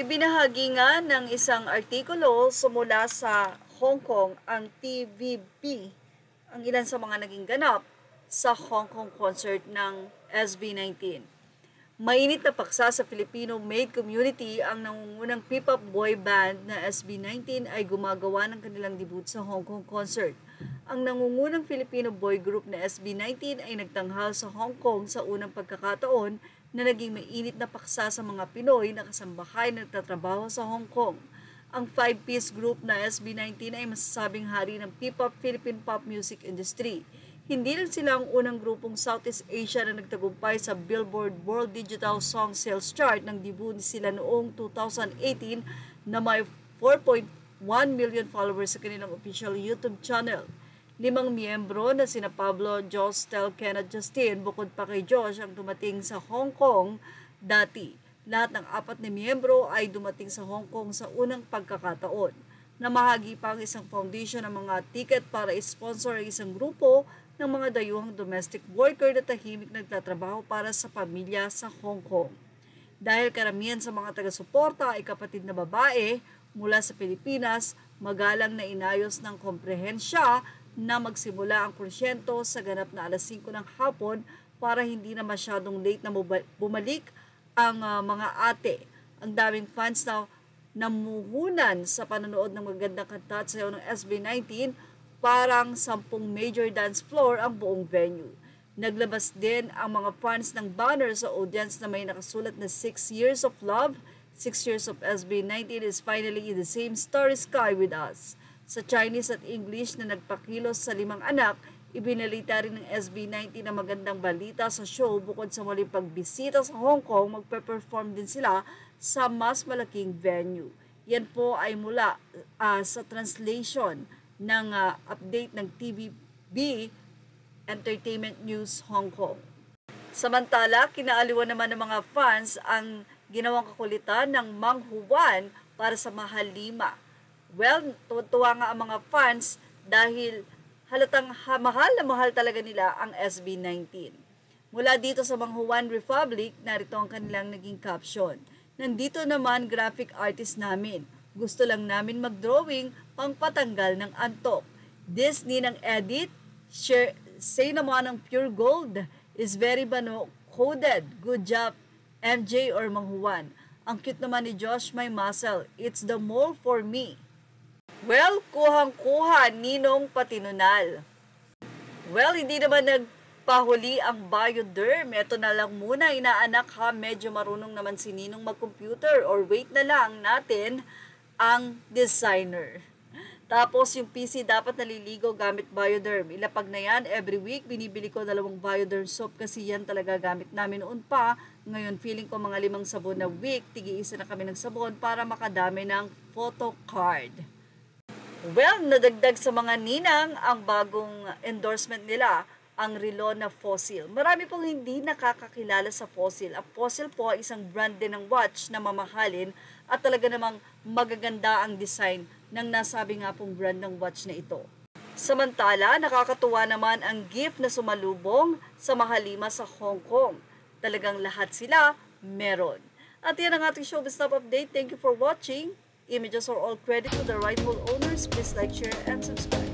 Ibinahagi nga ng isang artikulo sumula sa Hong Kong ang TVB ang ilan sa mga naging ganap sa Hong Kong concert ng SB19. Mainit na paksa sa Filipino-made community ang nangungunang P-pop boy band na SB19 ay gumagawa ng kanilang debut sa Hong Kong concert. Ang nangungunang Filipino boy group na SB19 ay nagtanghal sa Hong Kong sa unang pagkakataon na naging mainit na paksa sa mga Pinoy na kasambahay na nagtatrabaho sa Hong Kong. Ang 5-piece group na SB19 ay masasabing hari ng P-pop Philippine pop music industry. Hindi lang sila ang unang grupong Southeast Asia na nagtagumpay sa Billboard World Digital Song Sales Chart ng debut sila noong 2018 na may 4.1 million followers sa kanilang official YouTube channel. 5 miyembro na sina Pablo, Josh, Tel, Ken at Justin bukod pa kay Josh ang dumating sa Hong Kong dati. Lahat ng 4 na miyembro ay dumating sa Hong Kong sa unang pagkakataon. Namahagi pa ang isang foundation ng mga ticket para sponsor ang isang grupo ng mga dayuhang domestic worker na tahimik nagtatrabaho para sa pamilya sa Hong Kong. Dahil karamihan sa mga taga-suporta ay kapatid na babae mula sa Pilipinas, magalang na inayos ng komprehensya na magsimula ang kursyento sa ganap na alas 5 ng hapon para hindi na masyadong late na bumalik ang mga ate. Ang daming fans na namuhunan sa panonood ng magandang kanta at sayaw ng SB19, parang 10 major dance floor ang buong venue. Naglabas din ang mga fans ng banner sa audience na may nakasulat na 6 years of love, 6 years of SB19 is finally in the same starry sky with us. Sa Chinese at English na nagpakilos sa 5 anak, ibinalita rin ng SB19 na magandang balita sa show bukod sa muling pagbisita sa Hong Kong, magpe-perform din sila sa mas malaking venue. Yan po ay mula sa translation ng update ng TVB Entertainment News Hong Kong. Samantala, kinaaliwan naman ng mga fans ang ginawang kakulitan ng Mang Huwan para sa Mahalima. Well, tuwa nga ang mga fans dahil halatang mahal talaga nila ang SB19. Mula dito sa Mang Huwan Republic, narito ang kanilang naging caption. Nandito naman graphic artist namin. Gusto lang namin mag-drawing pang patanggal ng antok. This ninang edit, say naman ang pure gold, is very coded. Good job, MJ or Mang Huwan. Ang cute naman ni Josh, my muscle. It's the mole for me. Well, kuhang-kuha, Ninong Patinunal. Well, hindi naman nagpahuli ang Bioderm. Ito na lang muna, inaanak ha, medyo marunong naman si Ninong mag-computer or wait na lang natin ang designer. Tapos yung PC dapat naliligo gamit Bioderm. Ilapag na yan, every week binibili ko 2 Bioderm soap kasi yan talaga gamit namin noon pa. Ngayon feeling ko mga 5 sabon na week, tig-iisa na kami ng sabon para makadami ng photo card. Well, nadagdag sa mga ninang ang bagong endorsement nila, ang Relo na Fossil. Marami pong hindi nakakakilala sa Fossil. Ang Fossil po ay isang brand din ng watch na mamahalin at talaga namang magaganda ang design ng nasabi nga pong brand ng watch na ito. Samantala, nakakatuwa naman ang gift na sumalubong sa Mahalima sa Hong Kong. Talagang lahat sila meron. At yan ang ating showbiz top update. Thank you for watching. Images are all credit to the rightful owners. Please like, share, and subscribe.